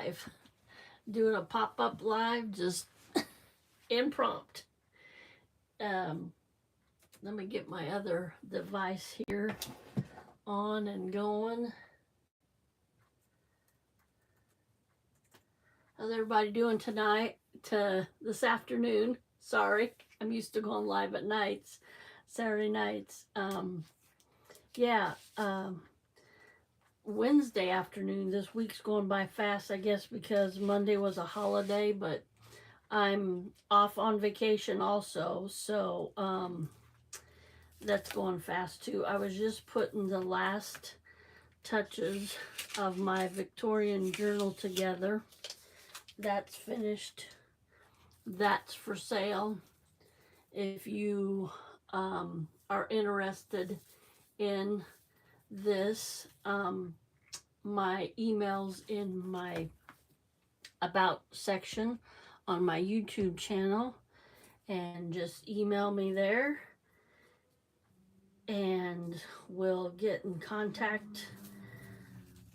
live. Doing a pop-up live, just impromptu. Let me get my other device here on and going. How's everybody doing tonight? This afternoon? Sorry, I'm used to going live at nights, Saturday nights. Wednesday afternoon. This week's going by fast, I guess, because Monday was a holiday, but I'm off on vacation also, so that's going fast too. I was just putting the last touches of my Victorian journal together. That's finished. That's for sale. If you are interested in this, my email's in my about section on my YouTube channel, and just email me there and we'll get in contact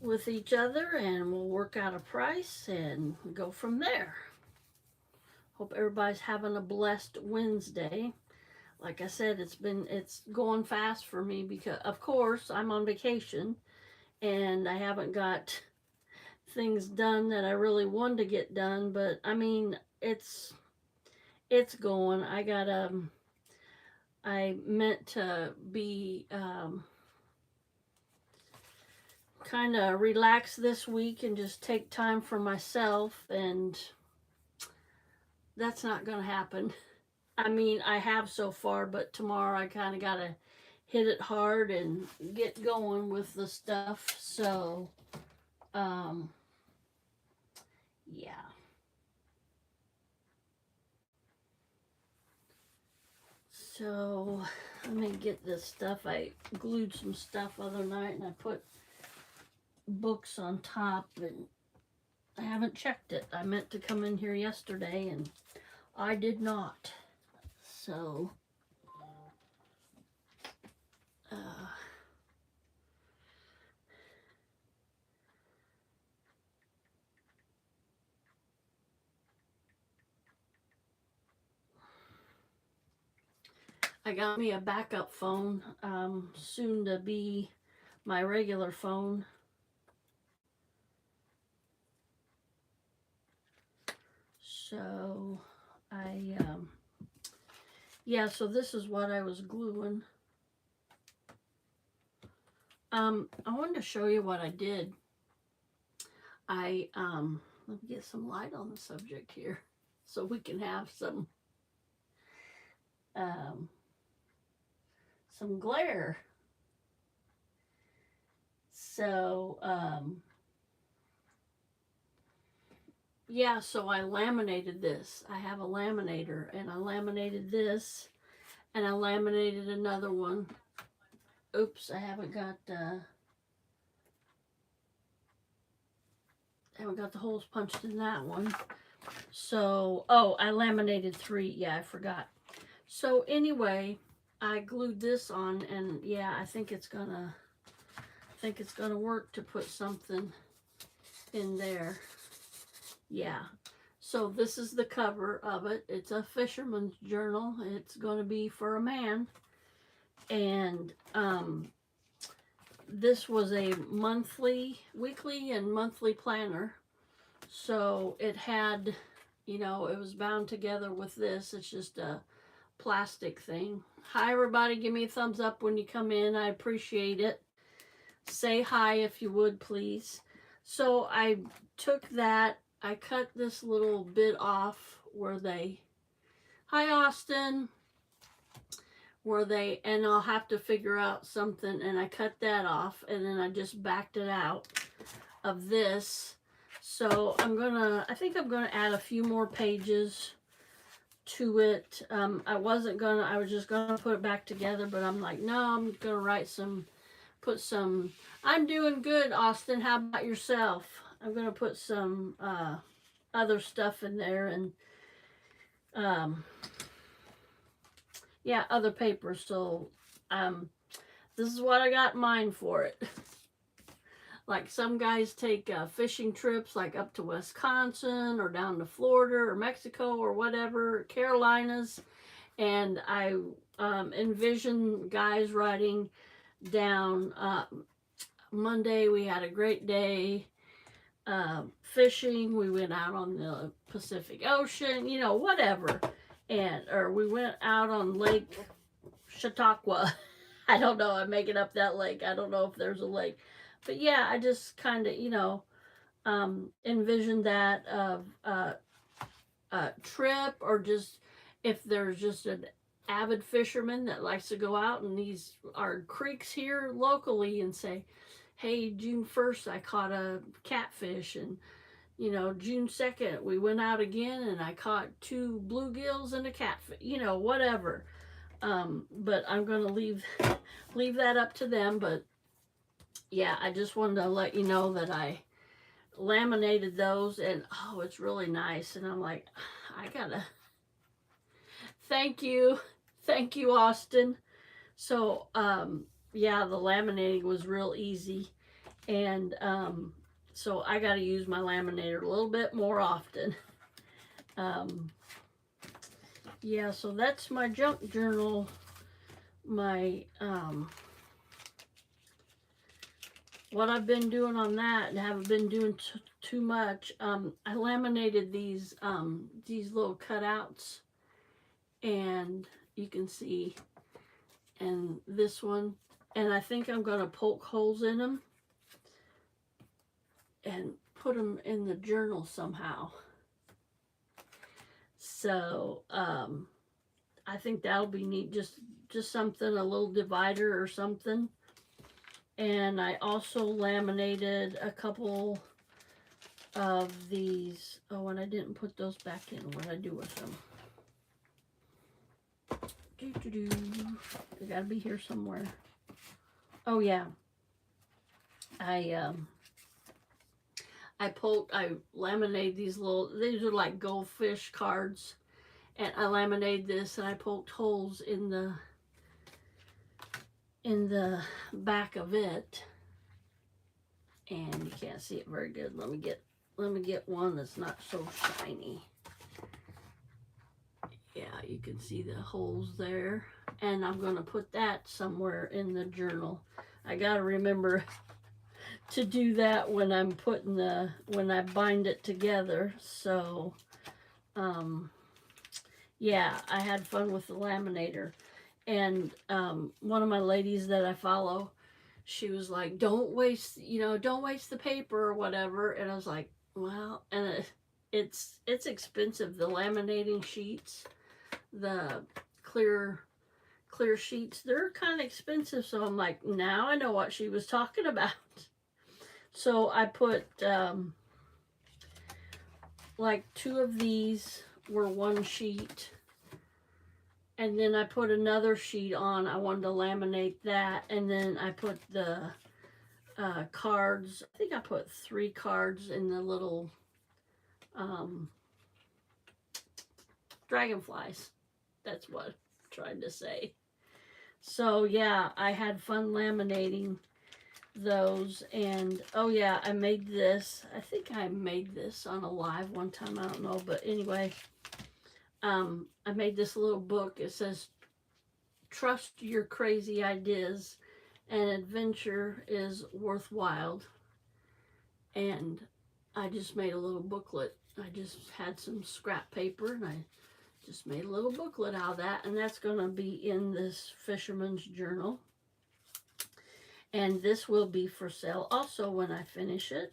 with each other and we'll work out a price and go from there. Hope everybody's having a blessed Wednesday. Like I said, it's going fast for me because, of course, I'm on vacation and I haven't got things done that I really wanted to get done, but I mean, it's going. I meant to be kind of relax this week and just take time for myself, and that's not going to happen. I mean, I have so far, but tomorrow I kind of got to hit it hard and get going with the stuff. So, yeah. So, let me get this stuff. I glued some stuff other night and I put books on top, and I haven't checked it. I meant to come in here yesterday and I did not. So, I got me a backup phone, soon to be my regular phone. So, so this is what I was gluing. I wanted to show you what I did. Let me get some light on the subject here so we can have some glare. So, so I laminated this. I have a laminator, and I laminated this, and I laminated another one. Oops, I haven't got the holes punched in that one. So, I laminated 3. Yeah, I forgot. So anyway, I glued this on, and yeah, I think it's gonna work to put something in there. Yeah. So this is the cover of it. It's a fisherman's journal. It's going to be for a man. And this was a weekly and monthly planner. So it had, it was bound together with this. It's just a plastic thing. Hi everybody, give me a thumbs up when you come in. I appreciate it. Say hi if you would, please. So I took that, I cut this little bit off hi Austin, and I'll have to figure out something, and I cut that off, and then I just backed it out of this. So I think I'm gonna add a few more pages to it. I was just gonna put it back together, but I'm like, no, I'm gonna put some, I'm doing good, Austin. How about yourself? I'm gonna put some other stuff in there, and other papers. So this is what I got mine for it. Like some guys take fishing trips like up to Wisconsin or down to Florida or Mexico or whatever, Carolinas. And I envision guys riding down. Monday we had a great day fishing. We went out on the Pacific Ocean, you know, whatever. Or we went out on Lake Chautauqua. I don't know. I'm making up that lake. I don't know if there's a lake. But yeah, I just kind of, you know, envision that of a trip, or just if there's just an avid fisherman that likes to go out and these are creeks here locally and say, hey, June 1st I caught a catfish, and you know, June 2nd we went out again and I caught 2 bluegills and a catfish, you know, whatever. But I'm gonna leave that up to them. But yeah, I just wanted to let you know that I laminated those, and oh, it's really nice. And I'm like, I gotta thank you Austin. So yeah, the laminating was real easy, and so I got to use my laminator a little bit more often. Yeah, so that's my junk journal. My what I've been doing on that, and haven't been doing too much. I laminated these little cutouts, and you can see, and this one, and I think I'm going to poke holes in them and put them in the journal somehow. So I think that'll be neat, just something, a little divider or something. And I also laminated a couple of these. Oh, and I didn't put those back in. What did I do with them? They gotta be here somewhere. Oh yeah, I laminated these these are like goldfish cards, and I laminated this, and I poked holes in the back of it, and you can't see it very good. Let me get one that's not so shiny. Yeah, you can see the holes there, and I'm going to put that somewhere in the journal. I got to remember to do that when I'm when I bind it together. So yeah, I had fun with the laminator. And one of my ladies that I follow, she was like, don't waste the paper or whatever. And I was like, well, and it's expensive, the laminating sheets, the clear sheets, they're kind of expensive. So I'm like, now I know what she was talking about. So I put like 2 of these were 1 sheet, and then I put another sheet on. I wanted to laminate that, and then I put the cards. I think I put 3 cards in the little dragonflies. That's what I'm trying to say. So yeah, I had fun laminating those. And oh yeah, I made this. I think I made this on a live one time, I don't know, but anyway, I made this little book. It says, trust your crazy ideas, and adventure is worthwhile. And I just made a little booklet. I just had some scrap paper, and I just made a little booklet out of that, and that's going to be in this fisherman's journal. And this will be for sale also when I finish it.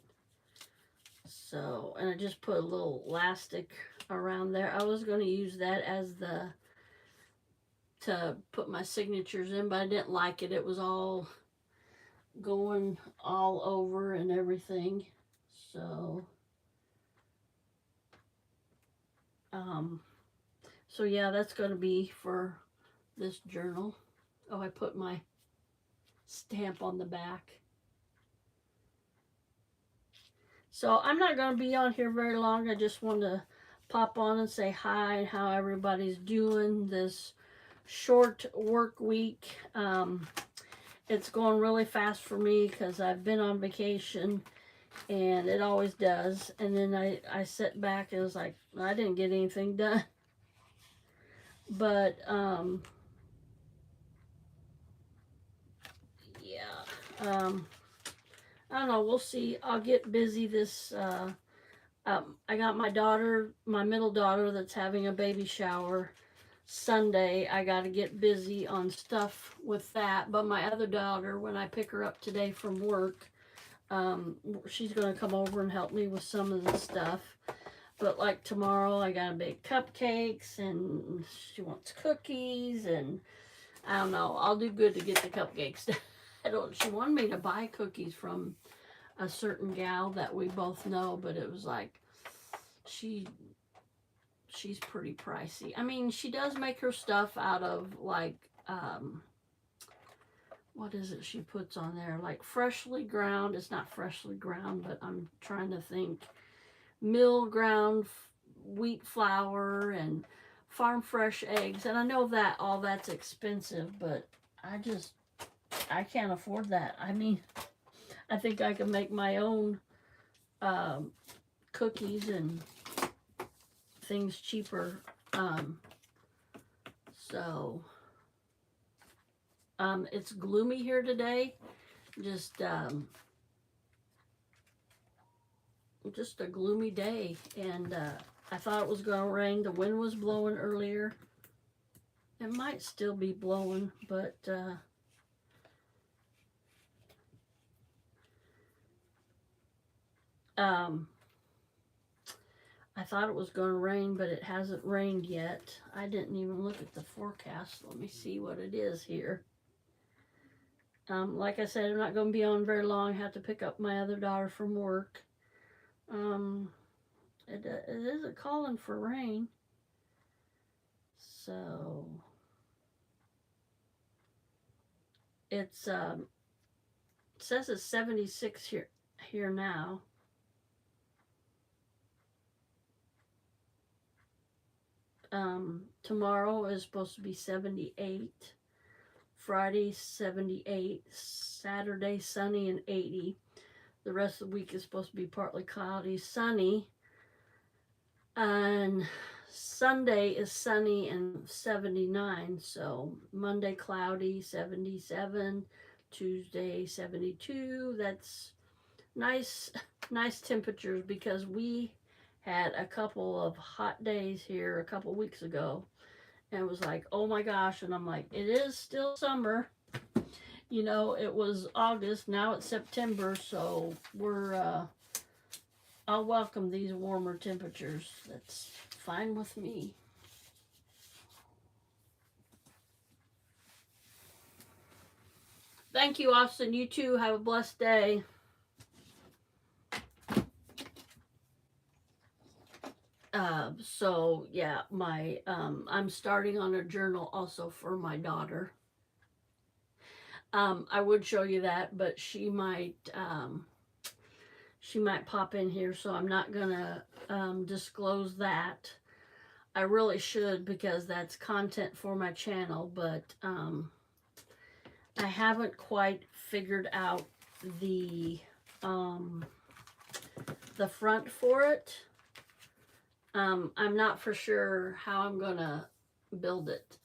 So, and I just put a little elastic around there. I was going to use that as to put my signatures in, but I didn't like it. It was all going all over and everything. So, so yeah, that's going to be for this journal. Oh, I put my stamp on the back. So I'm not going to be on here very long. I just want to pop on and say hi and how everybody's doing this short work week. it's going really fast for me because I've been on vacation, and it always does. And then I sit back and it was like, I didn't get anything done. But, yeah, I don't know. We'll see. I'll get busy this, I got my daughter, my middle daughter, that's having a baby shower Sunday. I got to get busy on stuff with that. But my other daughter, when I pick her up today from work, she's going to come over and help me with some of the stuff. But like tomorrow, I got to bake cupcakes, and she wants cookies, and I don't know. I'll do good to get the cupcakes. She wanted me to buy cookies from a certain gal that we both know, but it was like, she's pretty pricey. I mean, she does make her stuff out of like, what is it she puts on there? Like freshly ground. It's not freshly ground, but I'm trying to think. Mill ground wheat flour and farm fresh eggs. And I know that all that's expensive, but I can't afford that. I mean, I think I can make my own cookies and things cheaper. So it's gloomy here today. Just a gloomy day, and I thought it was going to rain. The wind was blowing earlier. It might still be blowing, but I thought it was going to rain, but it hasn't rained yet. I didn't even look at the forecast. Let me see what it is here. Like I said, I'm not going to be on very long. I have to pick up my other daughter from work. It isn't calling for rain. So it's it says it's 76 here now. Tomorrow is supposed to be 78. Friday 78. Saturday sunny and 80. The rest of the week is supposed to be partly cloudy, sunny. And Sunday is sunny and 79. So Monday cloudy, 77. Tuesday 72. That's nice temperatures, because we had a couple of hot days here a couple weeks ago, and it was like, oh my gosh. And I'm like, it is still summer. You know, it was August, now it's September, so I'll welcome these warmer temperatures. That's fine with me. Thank you, Austin. You too. Have a blessed day. So yeah, I'm starting on a journal also for my daughter. I would show you that, but she might pop in here, so I'm not gonna disclose that. I really should, because that's content for my channel, but I haven't quite figured out the front for it. I'm not for sure how I'm gonna build it.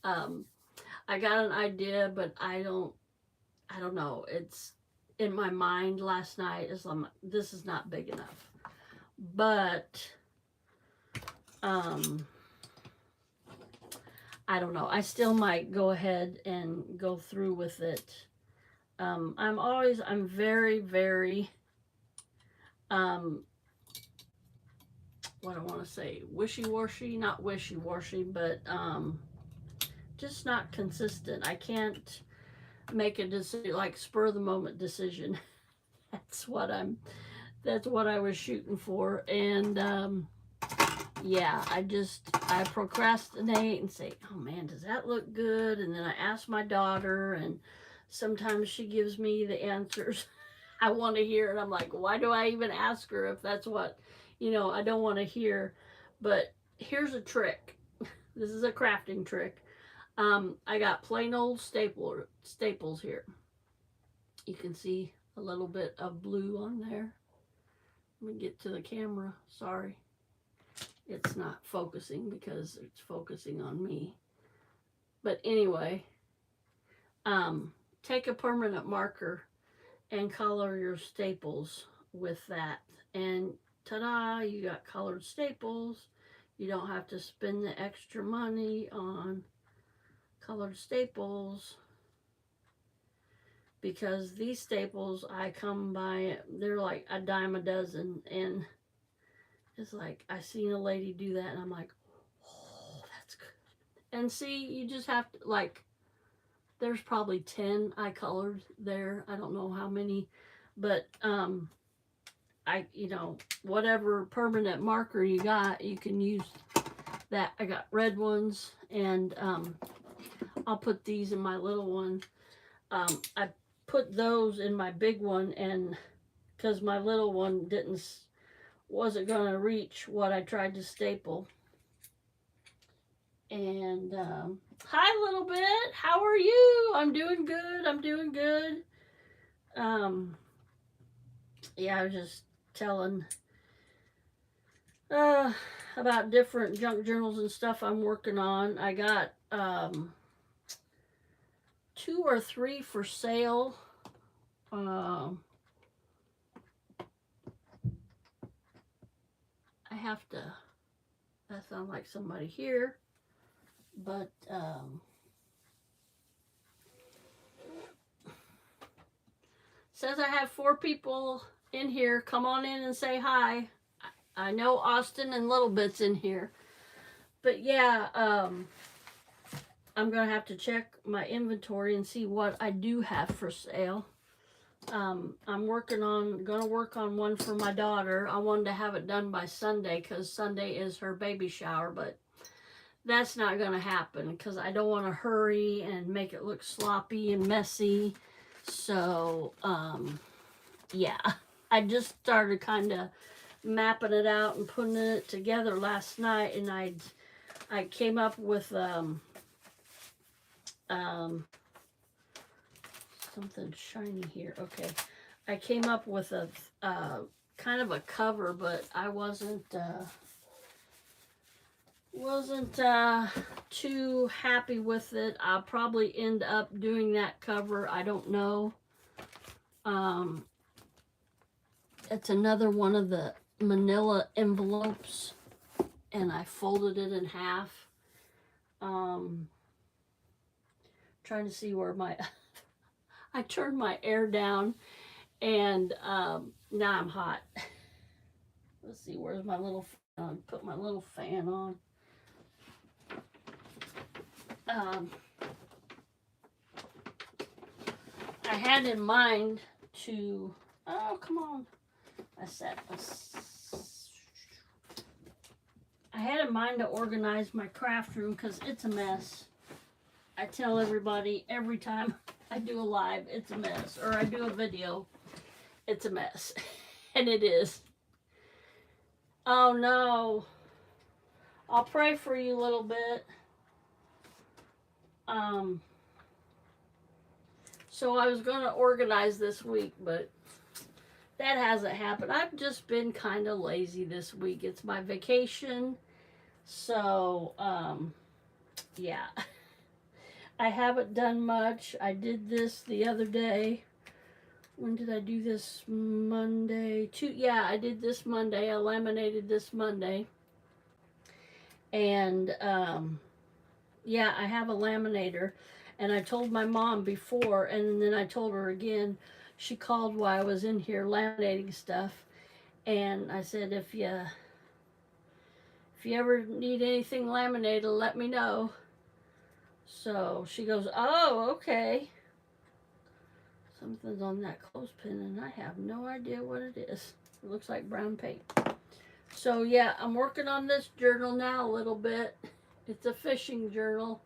I got an idea, but I don't know. It's in my mind last night. This is not big enough. But I don't know. I still might go ahead and go through with it. I'm very, very what I want to say, wishy-washy, not wishy-washy, but just not consistent. I can't make a decision, like spur of the moment decision. That's what I was shooting for. And yeah, I procrastinate and say, oh man, does that look good? And then I ask my daughter, and sometimes she gives me the answers I want to hear, and I'm like, why do I even ask her if that's what, I don't want to hear? But here's a trick. This is a crafting trick. I got plain old staples here. You can see a little bit of blue on there. Let me get to the camera. Sorry. It's not focusing because it's focusing on me. But anyway, take a permanent marker and color your staples with that. And ta-da, you got colored staples. You don't have to spend the extra money on colored staples, because these staples I come by, they're like a dime a dozen, and it's like I seen a lady do that and I'm like, oh, that's good. And see, you just have to, like, there's probably 10 I colored there. I don't know how many, but you know, whatever permanent marker you got, you can use that. I got red ones, and I'll put these in my little one. I put those in my big one, and because my little one wasn't going to reach what I tried to staple. And hi, little bit. How are you? I'm doing good. I'm doing good. Yeah, I was just telling about different junk journals and stuff I'm working on. I got 2 or 3 for sale. I have to, that sounds like somebody here, but says I have 4 people in here. Come on in and say hi. I know Austin and Little Bit's in here. But yeah, I'm going to have to check my inventory and see what I do have for sale. I'm going to work on one for my daughter. I wanted to have it done by Sunday because Sunday is her baby shower, but that's not going to happen because I don't want to hurry and make it look sloppy and messy. So, yeah, I just started kind of mapping it out and putting it together last night, and I came up with something shiny here. Okay, I came up with a kind of a cover, but I wasn't too happy with it. I'll probably end up doing that cover. I don't know. It's another one of the manila envelopes, and I folded it in half. Trying to see where my I turned my air down, and now I'm hot. Let's see, where's my little fan? Put my little fan on. I had in mind to, oh, come on. I had in mind to organize my craft room because it's a mess. I tell everybody every time I do a live, it's a mess. Or I do a video, it's a mess. And it is. Oh no. I'll pray for you a little bit. So I was going to organize this week, but that hasn't happened. I've just been kind of lazy this week. It's my vacation. So, yeah. I haven't done much. I did this the other day. When did I do this? Monday. Yeah, I did this Monday. I laminated this Monday. And, yeah, I have a laminator. And I told my mom before, and then I told her again. She called while I was in here laminating stuff. And I said, if you ever need anything laminated, let me know. So she goes, oh, okay. Something's on that clothespin, and I have no idea what it is. It looks like brown paint. So, yeah, I'm working on this journal now a little bit. It's a fishing journal.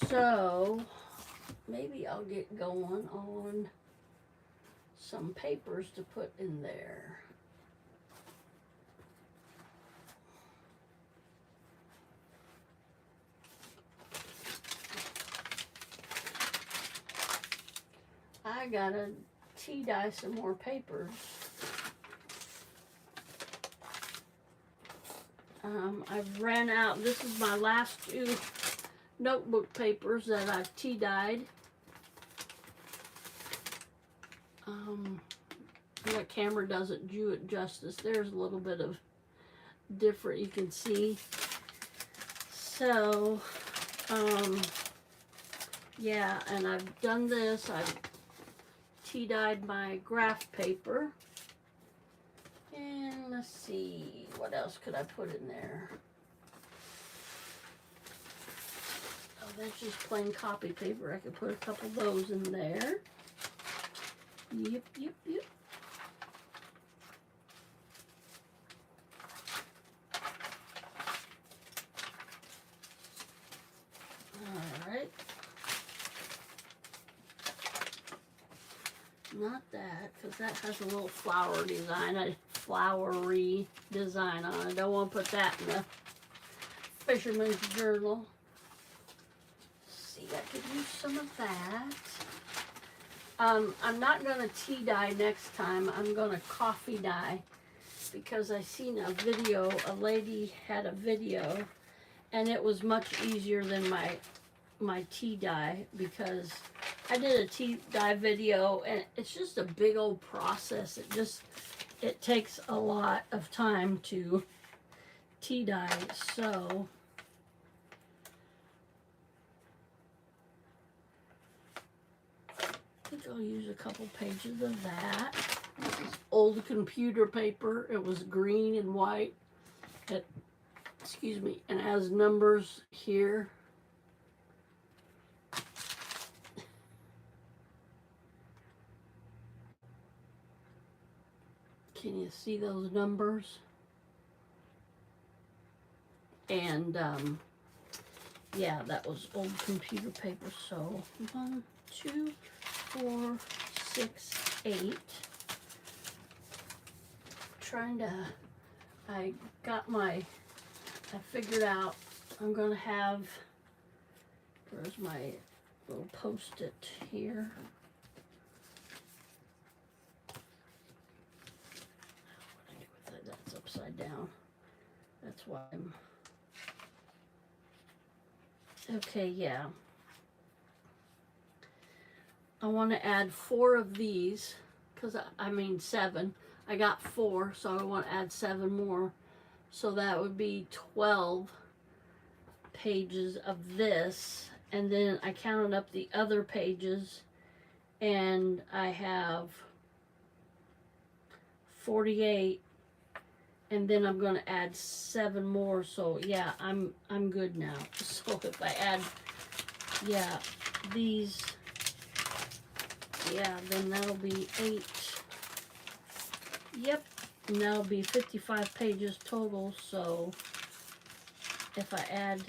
So, maybe I'll get going on some papers to put in there. I gotta tea dye some more papers. I've ran out. This is my last two notebook papers that I've tea dyed. The camera doesn't do it justice. There's a little bit of different, you can see. So, yeah, and I've done this. I've tea dyed my graph paper. And let's see, what else could I put in there? Oh, that's just plain copy paper. I could put a couple of those in there. Yep. Alright. Not that, because that has a little flowery design on it. I don't want to put that in the Fisherman's Journal. Let's see, I could use some of that. I'm not going to tea dye next time. I'm going to coffee dye, because I seen a video, a lady had a video, and it was much easier than my tea dye, because I did a tea dye video and it's just a big old process. It takes a lot of time to tea dye. So I think I'll use a couple pages of that. This is old computer paper. It was green and white. Excuse me, and it has numbers here. Can you see those numbers? And yeah, that was old computer paper. So 1, 2, 4, 6, 8. I figured out I'm gonna have, where's my little post-it here? That's upside down. That's why I'm... Okay, yeah. I want to add 4 of these, because I mean 7. I got 4, so I want to add 7 more. So that would be 12 pages of this. And then I counted up the other pages, and I have 48. And then I'm going to add 7 more. So yeah, I'm good now. So if I add, yeah, these, yeah, then that'll be 8. Yep, and that'll be 55 pages total. So if I add,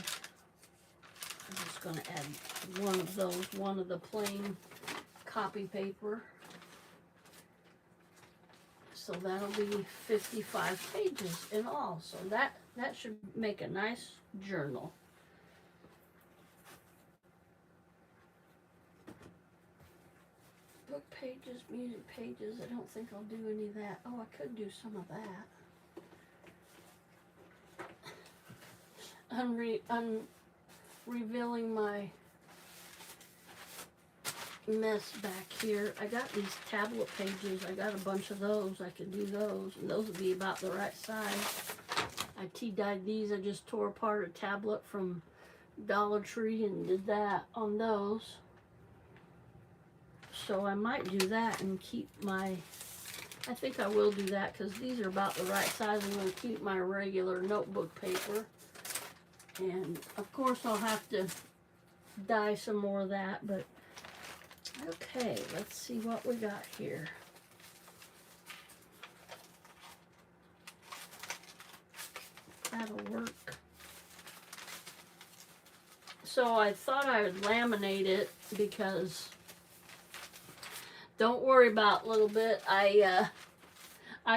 I'm just going to add one of those, one of the plain copy paper. So that'll be 55 pages in all. So that should make a nice journal. Book pages, music pages. I don't think I'll do any of that. Oh, I could do some of that. Revealing my mess back here. I got these tablet pages. I got a bunch of those. I could do those, and those would be about the right size. I tea dyed these. I just tore apart a tablet from Dollar Tree and did that on those. So I might do that and keep my, I think I will do that, because these are about the right size. I'm going to keep my regular notebook paper. And of course I'll have to dye some more of that, but okay, let's see what we got here. That'll work. So I thought I would laminate it, because don't worry about a little bit. I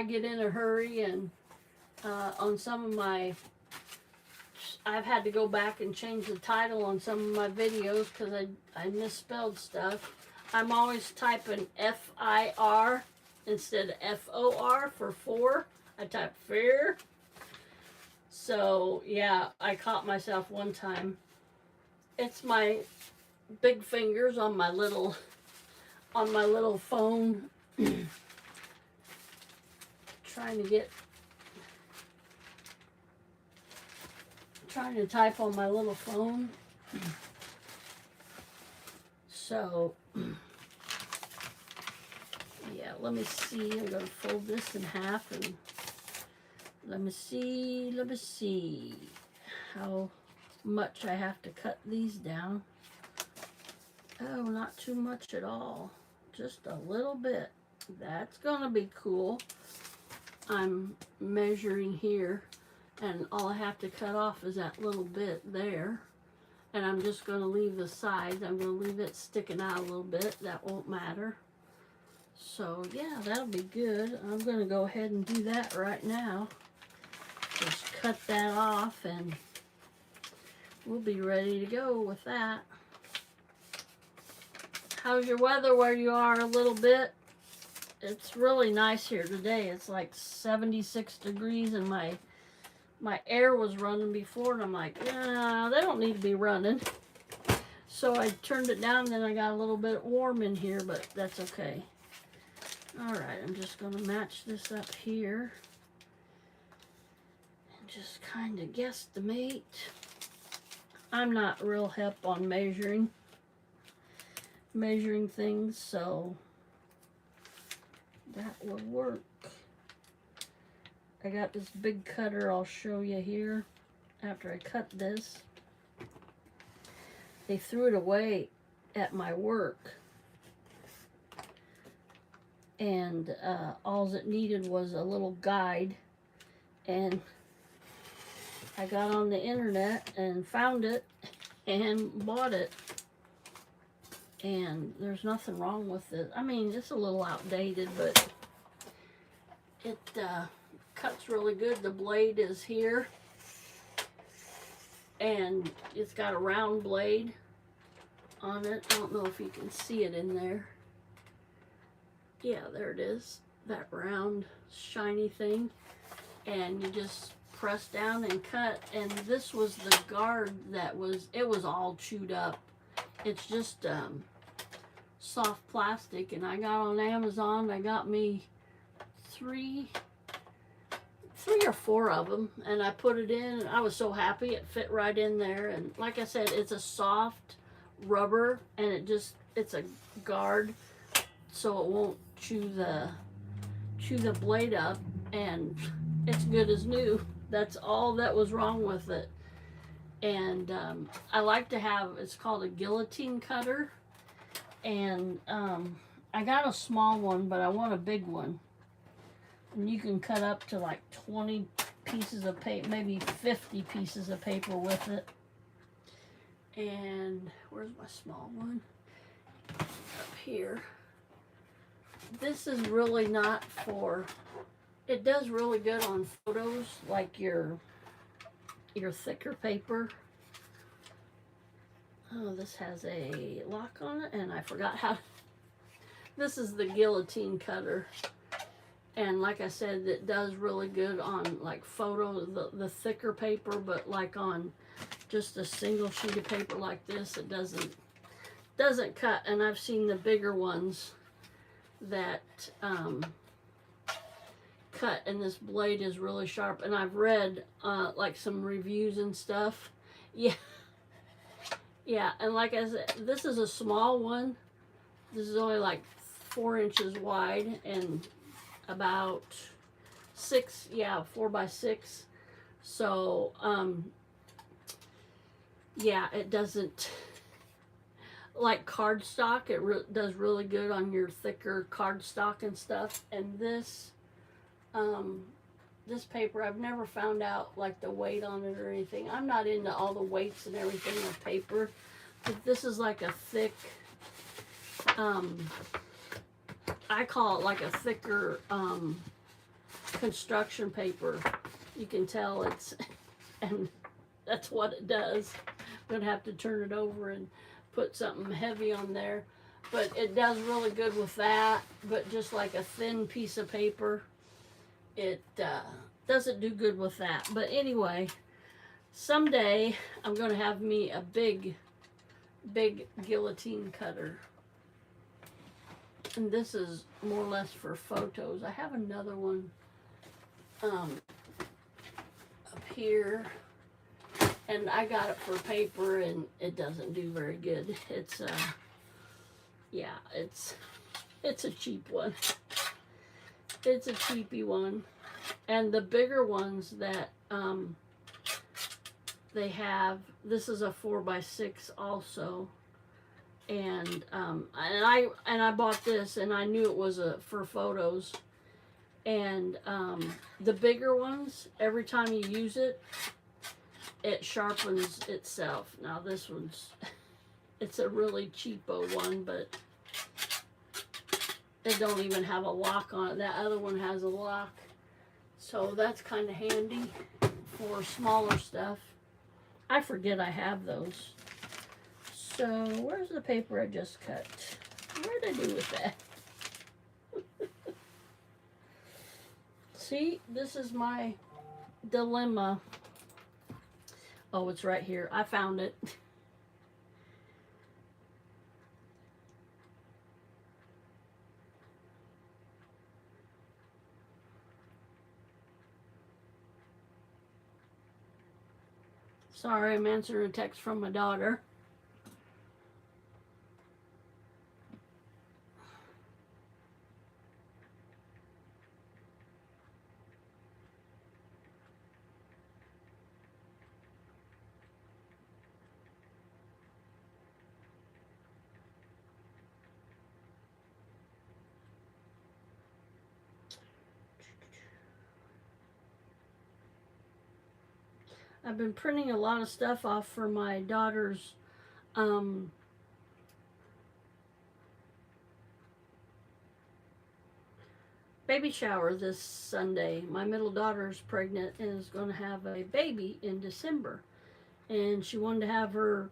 get in a hurry, and on some of my, I've had to go back and change the title on some of my videos because I misspelled stuff. I'm always typing F-I-R instead of F-O-R for 4. I type fear. So, yeah, I caught myself one time. It's my big fingers on my little phone. trying to type on my little phone. So, yeah, let me see. I'm going to fold this in half and let me see how much I have to cut these down. Oh, not too much at all. Just a little bit. That's going to be cool. I'm measuring here, and all I have to cut off is that little bit there. And I'm just going to leave the sides. I'm going to leave it sticking out a little bit. That won't matter. So, yeah, that'll be good. I'm going to go ahead and do that right now. Just cut that off, and we'll be ready to go with that. How's your weather where you are a little bit? It's really nice here today. It's like 76 degrees, and my air was running before, and I'm like, nah, they don't need to be running. So I turned it down, and then I got a little bit warm in here, but that's okay. All right, I'm just going to match this up here and just kind of guesstimate. I'm not real hip on measuring things, so that will work. I got this big cutter I'll show you here. After I cut this, they threw it away at my work, and all it needed was a little guide, and I got on the internet and found it and bought it. And there's nothing wrong with it. I mean, it's a little outdated, but it cuts really good. The blade is here, and it's got a round blade on it. I don't know if you can see it in there. Yeah, there it is. That round, shiny thing. And you just press down and cut. And this was the guard that was, it was all chewed up. It's just soft plastic, and I got on Amazon. I got me three or four of them, and I put it in, and I was so happy it fit right in there. And like I said, it's a soft rubber, and it's a guard, so it won't chew the blade up, and it's good as new. That's all that was wrong with it. And I like to have, it's called a guillotine cutter, and I got a small one, but I want a big one. And you can cut up to like 20 pieces of paper, maybe 50 pieces of paper with it. And where's my small one? Up here. This is really not for, it does really good on photos, like your thicker paper. Oh, this has a lock on it, and I forgot how. This is the guillotine cutter, and like I said, it does really good on like photo, the thicker paper, but like on just a single sheet of paper like this, it doesn't cut. And I've seen the bigger ones that cut, and this blade is really sharp. And I've read like some reviews and stuff. Yeah, and like I said, this is a small one. This is only like 4 inches wide and about 4 by 6. So yeah, it doesn't, like cardstock, it does really good on your thicker cardstock and stuff. And this this paper, I've never found out like the weight on it or anything. I'm not into all the weights and everything of paper, but this is like a thick, I call it like a thicker construction paper. You can tell it's, and that's what it does. I'm gonna have to turn it over and put something heavy on there. but it does really good with that. But just like a thin piece of paper, it doesn't do good with that. But anyway, someday I'm going to have me a big guillotine cutter. And this is more or less for photos. I have another one up here, and I got it for paper, and it doesn't do very good. It's yeah, it's a cheap one. It's a cheapy one. And the bigger ones that they have, this is a 4x6 also. And I bought this, and I knew it was for photos. And the bigger ones, every time you use it, it sharpens itself. Now this one's, it's a really cheapo one, but it don't even have a lock on it. That other one has a lock, so that's kind of handy for smaller stuff. I forget I have those. So where's the paper I just cut? What did I do with that? See, this is my dilemma. Oh, it's right here. I found it. Sorry, I'm answering a text from my daughter. I've been printing a lot of stuff off for my daughter's baby shower this Sunday. My middle daughter's pregnant and is going to have a baby in December. And she wanted to have her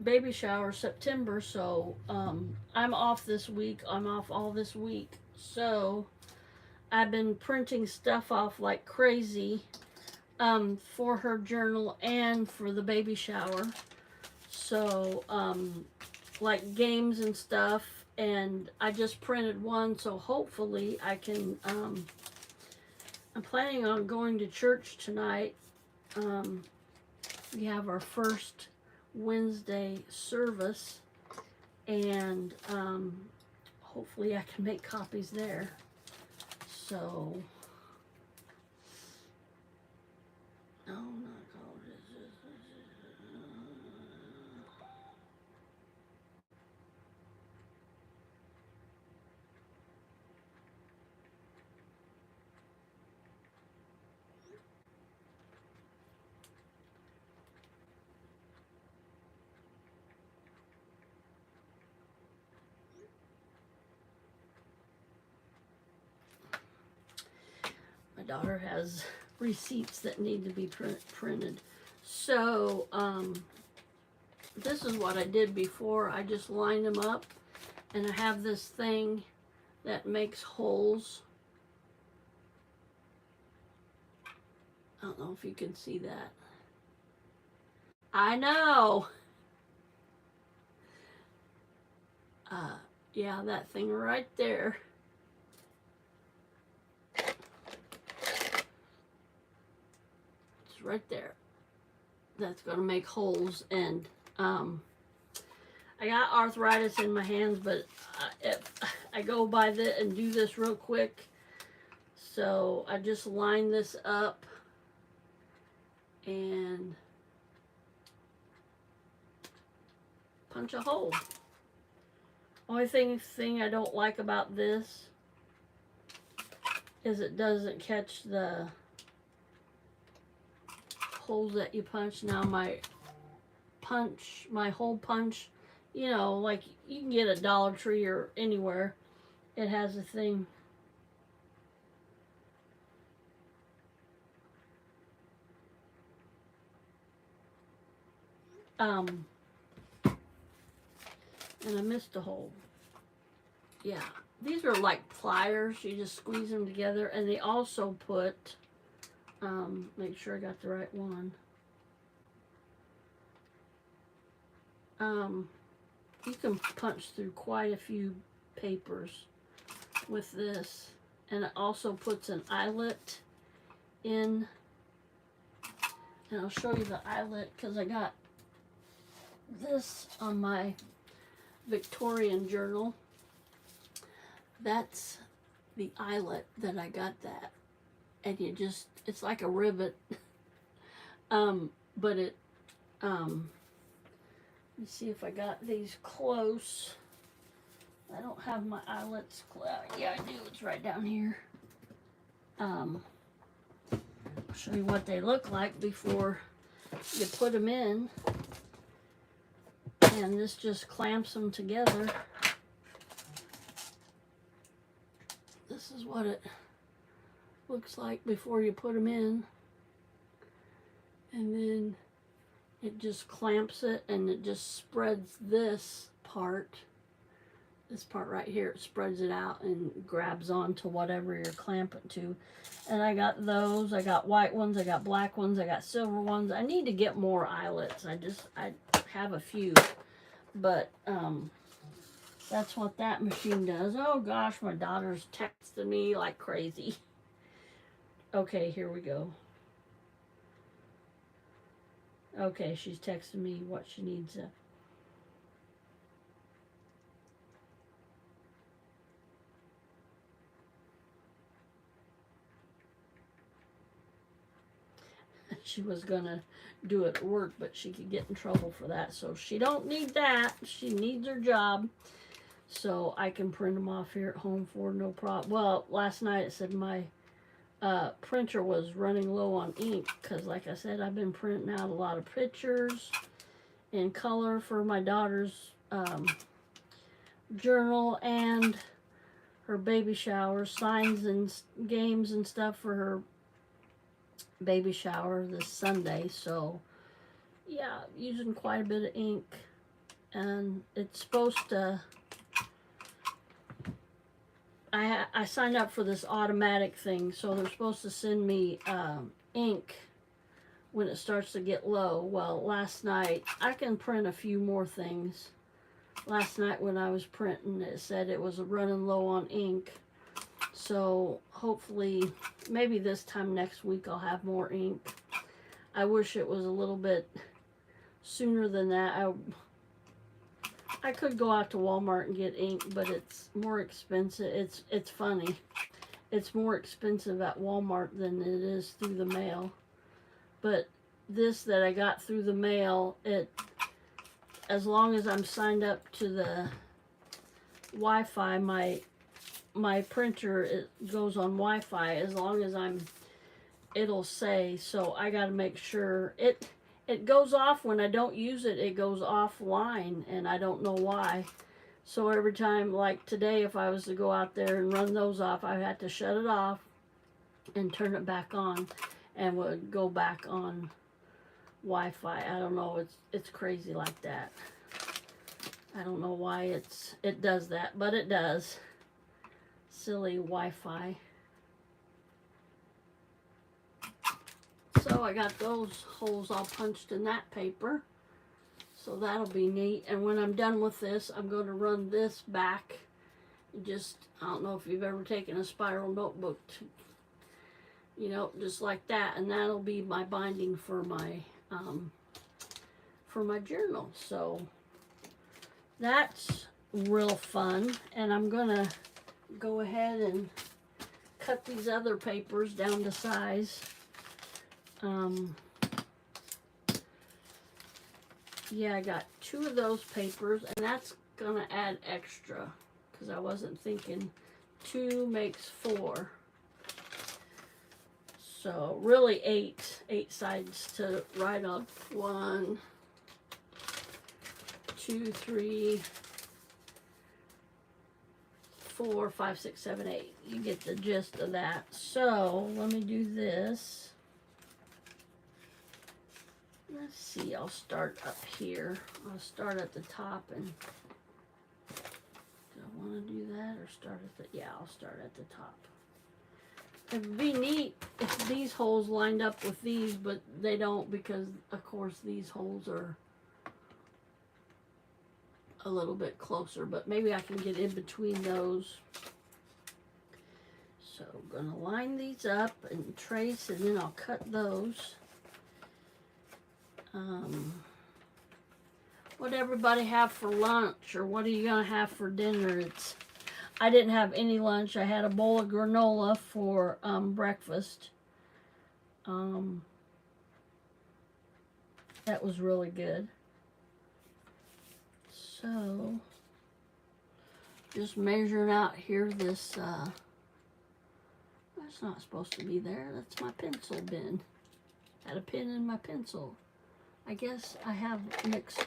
baby shower September, so I'm off this week. I'm off all this week. So I've been printing stuff off like crazy for her journal and for the baby shower. So like games and stuff, and I just printed one, so hopefully I can I'm planning on going to church tonight. We have our first Wednesday service, and hopefully I can make copies there. So no, not called. My daughter has receipts that need to be printed. So this is what I did before. I just lined them up, and I have this thing that makes holes. I don't know if you can see that. I know. Yeah, that thing right there. It's right there. That's going to make holes, and I got arthritis in my hands, but I go by this and do this real quick. So I just line this up and punch a hole. Only thing I don't like about this is it doesn't catch the holes that you punch. Now my hole punch, you know, like you can get at Dollar Tree or anywhere, it has a thing. And I missed a hole. Yeah, these are like pliers. You just squeeze them together. And they also put, make sure I got the right one. You can punch through quite a few papers with this. And it also puts an eyelet in. And I'll show you the eyelet because I got this on my Victorian journal. That's the eyelet that I got that. And you just, it's like a rivet. But it, let me see if I got these close. I don't have my eyelets. Yeah, I do. It's right down here. I'll show you what they look like before you put them in. And this just clamps them together. This is what it looks like before you put them in. And then it just clamps it, and it just spreads this part right here, it spreads it out and grabs onto whatever you're clamping to. And I got those. I got white ones, I got black ones, I got silver ones. I need to get more eyelets. I have a few, but that's what that machine does. Oh gosh, my daughter's texting me like crazy. Okay, here we go. Okay, she's texting me what she needs. She was gonna do it at work, but she could get in trouble for that. So she don't need that. She needs her job. So I can print them off here at home for no problem. Well, last night it said my printer was running low on ink because, like I said, I've been printing out a lot of pictures in color for my daughter's journal and her baby shower, signs and games and stuff for her baby shower this Sunday. So yeah, using quite a bit of ink, and it's supposed to, I signed up for this automatic thing, so they're supposed to send me ink when it starts to get low. Well, last night, I can print a few more things. Last night when I was printing, it said it was running low on ink. So hopefully, maybe this time next week I'll have more ink. I wish it was a little bit sooner than that. I could go out to Walmart and get ink, but it's more expensive. It's funny. It's more expensive at Walmart than it is through the mail. But this that I got through the mail, as long as I'm signed up to the Wi-Fi, my printer, it goes on Wi-Fi. As long as it'll say. So I got to make sure it goes off when I don't use it. It goes offline, and I don't know why. So every time, like today, if I was to go out there and run those off, I had to shut it off and turn it back on, and would go back on Wi-Fi. I don't know. It's crazy like that. I don't know why it does that, but it does. Silly Wi-Fi. So I got those holes all punched in that paper. So that'll be neat. And when I'm done with this, I'm going to run this back. Just, I don't know if you've ever taken a spiral notebook, just like that. And that'll be my binding for my journal. So that's real fun. And I'm going to go ahead and cut these other papers down to size. Yeah, I got 2 of those papers, and that's gonna add extra because I wasn't thinking 2 makes 4. So really 8 sides to write on. 1, 2, 3, 4, 5, 6, 7, 8. You get the gist of that. So let me do this. Let's see, I'll start up here. I'll start at the top and want to do that or start at the, yeah, I'll start at the top. It'd be neat if these holes lined up with these, but they don't because, of course, these holes are a little bit closer, but maybe I can get in between those. So I'm gonna line these up and trace, and then I'll cut those. What everybody have for lunch, or what are you gonna have for dinner? I didn't have any lunch. I had a bowl of granola for breakfast. That was really good. So, just measuring out here this, that's not supposed to be there. That's my pencil bin. Had a pen in my pencil. I guess I have mixed.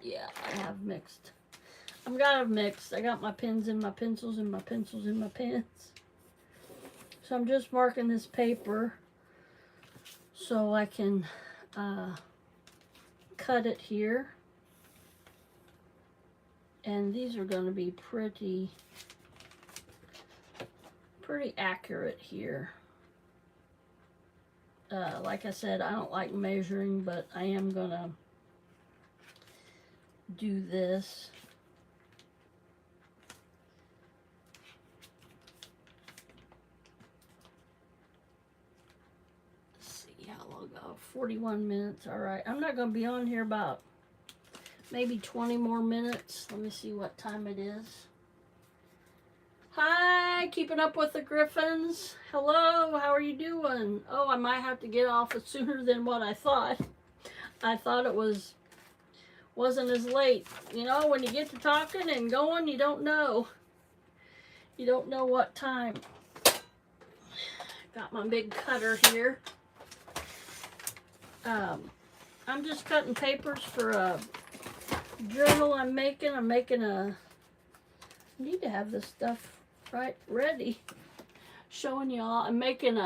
Yeah, I have mixed. I've got them mixed. I got my pens in my pencils and my pencils in my pens. So I'm just marking this paper so I can cut it here. And these are going to be pretty accurate here. Like I said, I don't like measuring, but I am going to do this. Let's see how long ago. 41 minutes. All right. I'm not going to be on here about maybe 20 more minutes. Let me see what time it is. Hi, keeping up with the Griffins. Hello, how are you doing? Oh, I might have to get off sooner than what I thought. I thought it wasn't as late. You know, when you get to talking and going, you don't know. You don't know what time. Got my big cutter here. I'm just cutting papers for a journal I'm making. I need to have this stuff right ready. Showing y'all. I'm making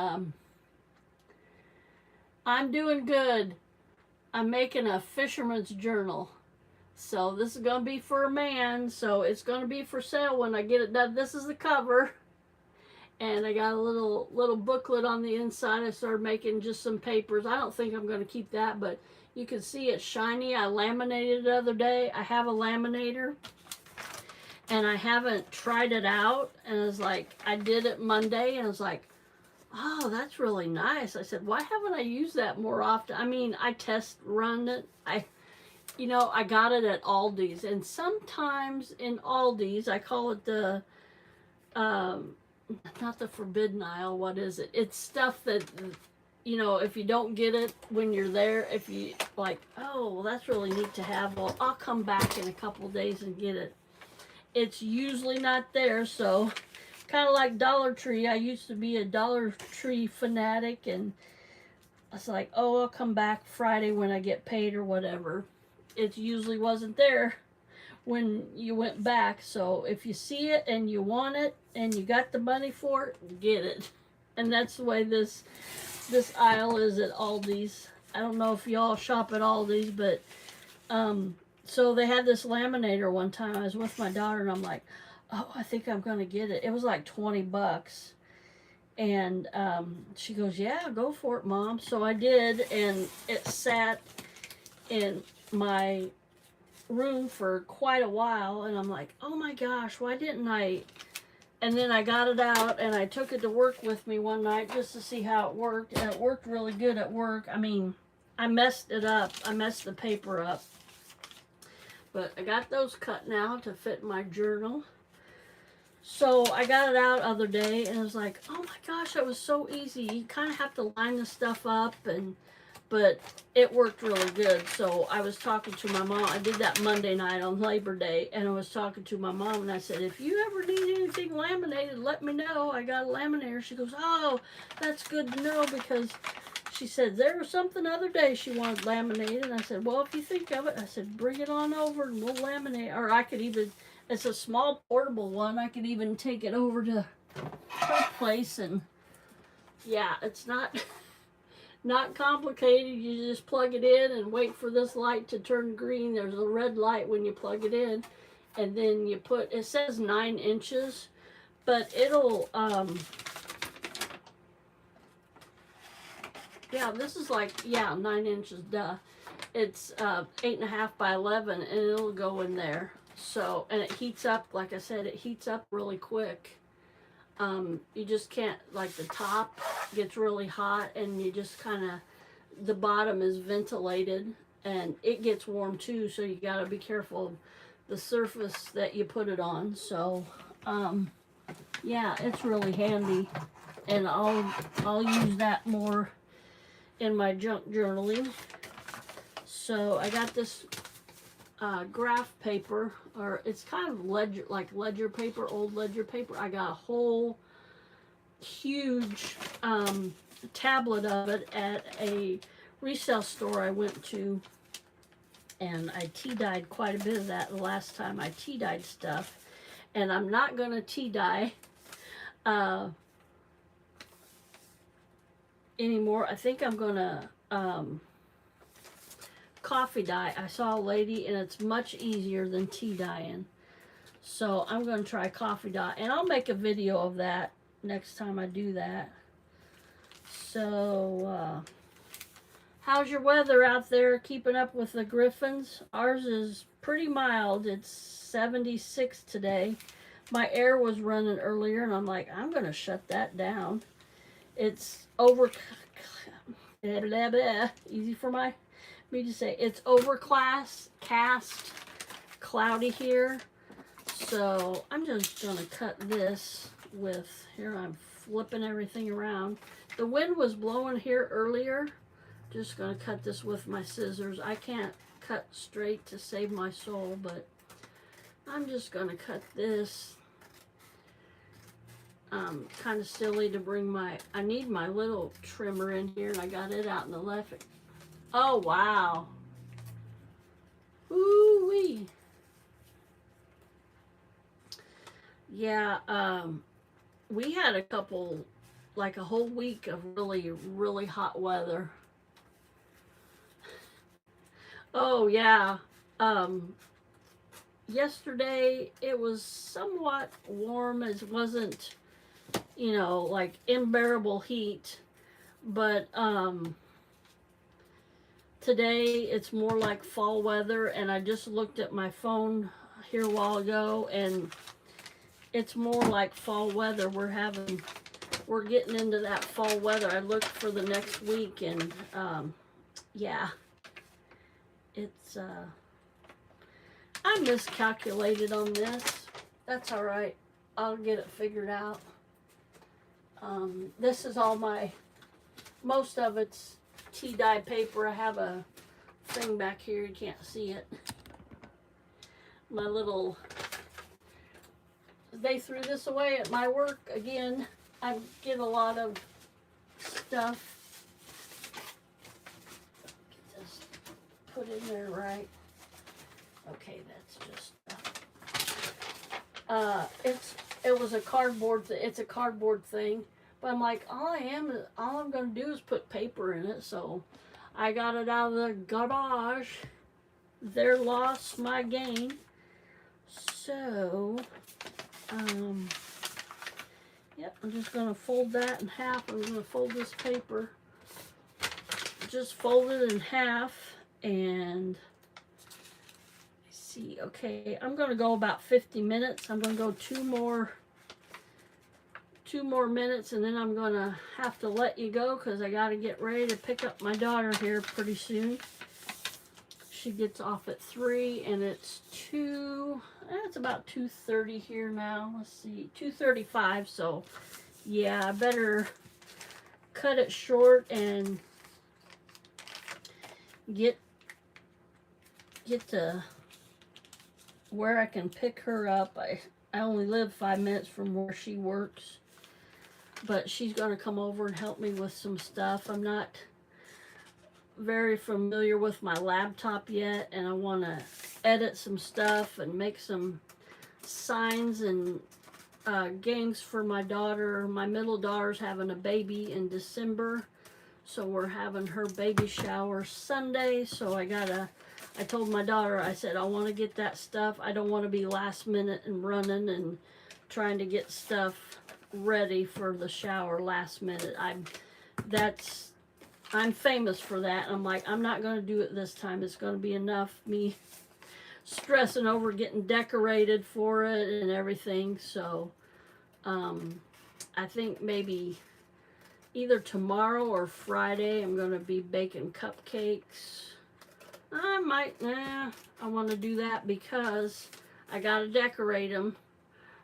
I'm doing good. I'm making a fisherman's journal. So this is going to be for a man. So it's going to be for sale when I get it done. This is the cover. And I got a little booklet on the inside. I started making just some papers. I don't think I'm going to keep that, but you can see it's shiny. I laminated it the other day. I have a laminator. And I haven't tried it out. And it's like, I did it Monday. And I was like, oh, that's really nice. I said, why haven't I used that more often? I mean, I test run it. You know, I got it at Aldi's. And sometimes in Aldi's, I call it the, not the forbidden aisle. What is it? It's stuff that, you know, if you don't get it when you're there, if you like, oh, well, that's really neat to have. Well, I'll come back in a couple days and get it. It's usually not there, so kind of like Dollar Tree. I used to be a Dollar Tree fanatic, and I was like, oh, I'll come back Friday when I get paid or whatever. It usually wasn't there when you went back, so if you see it and you want it and you got the money for it, get it. And that's the way this aisle is at Aldi's. I don't know if y'all shop at Aldi's, but so they had this laminator one time. I was with my daughter, and I'm like, oh, I think I'm going to get it. It was like $20. And she goes, yeah, go for it, Mom. So I did, and it sat in my room for quite a while. And I'm like, oh, my gosh, why didn't I? And then I got it out, and I took it to work with me one night just to see how it worked. And it worked really good at work. I mean, I messed it up. I messed the paper up. But I got those cut now to fit my journal. So I got it out the other day, and I was like, oh my gosh, that was so easy. You kind of have to line the stuff up, but it worked really good. So I was talking to my mom. I did that Monday night on Labor Day, and I was talking to my mom, and I said, if you ever need anything laminated, let me know. I got a laminator. She goes, oh, that's good to know, because she said, there was something the other day she wanted laminated. And I said, well, if you think of it, I said, bring it on over and we'll laminate. Or I could even, it's a small portable one. I could even take it over to her place. And yeah, it's not complicated. You just plug it in and wait for this light to turn green. There's a red light when you plug it in. and then you put, it says 9 inches, but it'll, yeah, this is like, yeah, 9 inches, duh. It's 8.5 by 11, and it'll go in there. So, and it heats up, like I said, it heats up really quick. You just can't, like the top gets really hot, and you just kind of, the bottom is ventilated, and it gets warm too, so you gotta be careful of the surface that you put it on. So, yeah, it's really handy, and I'll use that more in my junk journaling. So I got this graph paper, or it's kind of ledger paper, old ledger paper. I got a whole huge tablet of it at a resale store I went to, and I tea-dyed quite a bit of that the last time I tea-dyed stuff. And I'm not going to tea-dye anymore. I think I'm going to coffee dye. I saw a lady, and it's much easier than tea dyeing. So I'm going to try coffee dye, and I'll make a video of that next time I do that. So, how's your weather out there? Keeping up with the Griffins? Ours is pretty mild. It's 76 today. My air was running earlier, and I'm like, I'm going to shut that down. It's easy for me to say. It's overcast, cloudy here. So I'm just going to cut this with, here I'm flipping everything around. The wind was blowing here earlier. Just going to cut this with my scissors. I can't cut straight to save my soul, but I'm just going to cut this. Kind of silly to bring my, I need my little trimmer in here, and I got it out in the left. Oh, wow. Ooh-wee. Yeah, we had a couple, like a whole week of really, really hot weather. Oh, yeah. Yesterday, it was somewhat warm. It wasn't, you know, like unbearable heat. But, today, it's more like fall weather, and I just looked at my phone here a while ago, and it's more like fall weather. We're getting into that fall weather. I looked for the next week, and yeah, it's I miscalculated on this. That's all right. I'll get it figured out. This is all most of it's tea dye paper. I have a thing back here, you can't see it. My little, they threw this away at my work again. I get a lot of stuff. Just put in there right. Okay, that's just it was a cardboard it's a cardboard thing. But I'm like, all I'm gonna do is put paper in it. So I got it out of the garbage. Their loss, my gain. So, yep, I'm just gonna fold that in half. I'm gonna fold this paper. Just fold it in half, and see. Okay, I'm gonna go about 50 minutes. I'm gonna go two more minutes, and then I'm gonna have to let you go because I gotta get ready to pick up my daughter here pretty soon. She gets off at 3, and it's it's about 2:30 here now. Let's see, 2:35. So yeah, I better cut it short and get to where I can pick her up. I only live 5 minutes from where she works, but she's going to come over and help me with some stuff. I'm not very familiar with my laptop yet, and I want to edit some stuff and make some signs and games for my daughter. My middle daughter's having a baby in December, so we're having her baby shower Sunday, so I gotta I told my daughter, I said, I want to get that stuff. I don't want to be last minute and running and trying to get stuff ready for the shower last minute. I'm famous for that. I'm like, I'm not going to do it this time. It's going to be enough me stressing over getting decorated for it and everything. So I think maybe either tomorrow or Friday I'm going to be baking cupcakes. I want to do that because I got to decorate them.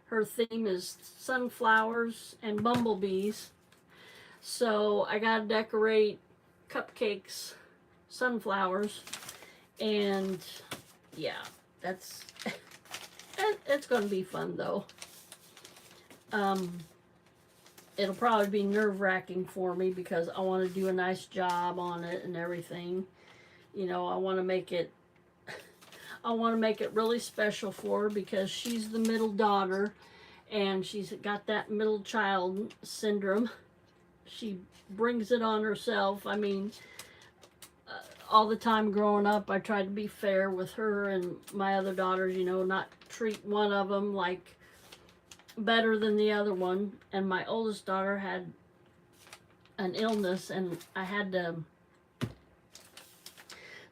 Her theme is sunflowers and bumblebees. So I got to decorate cupcakes, sunflowers, and yeah, that's, it's going to be fun though. It'll probably be nerve-wracking for me because I want to do a nice job on it and everything. You know, I want to make it really special for her because she's the middle daughter and she's got that middle child syndrome. She brings it on herself. I mean, all the time growing up, I tried to be fair with her and my other daughters, you know, not treat one of them like better than the other one. And my oldest daughter had an illness and I had to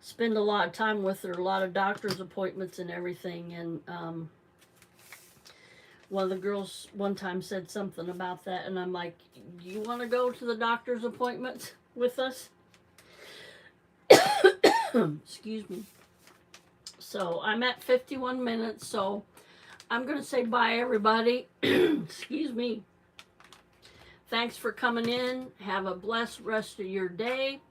spend a lot of time with her, a lot of doctor's appointments and everything. And one of the girls one time said something about that, and I'm like, do you want to go to the doctor's appointments with us? Excuse me. So I'm at 51 minutes, so I'm going to say bye, everybody. Excuse me. Thanks for coming in. Have a blessed rest of your day.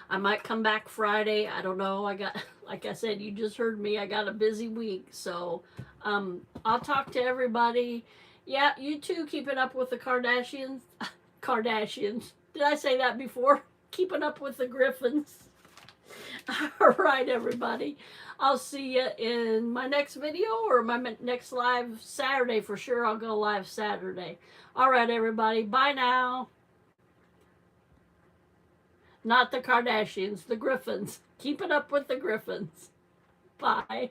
I might come back Friday. I don't know. I got, like I said, you just heard me. I got a busy week. So I'll talk to everybody. Yeah, you too, keeping up with the Kardashians. Kardashians. Did I say that before? Keeping up with the Griffins. All right, everybody. I'll see you in my next video or my next live Saturday for sure. I'll go live Saturday. All right, everybody. Bye now. Not the Kardashians, the Griffins. Keeping up with the Griffins. Bye.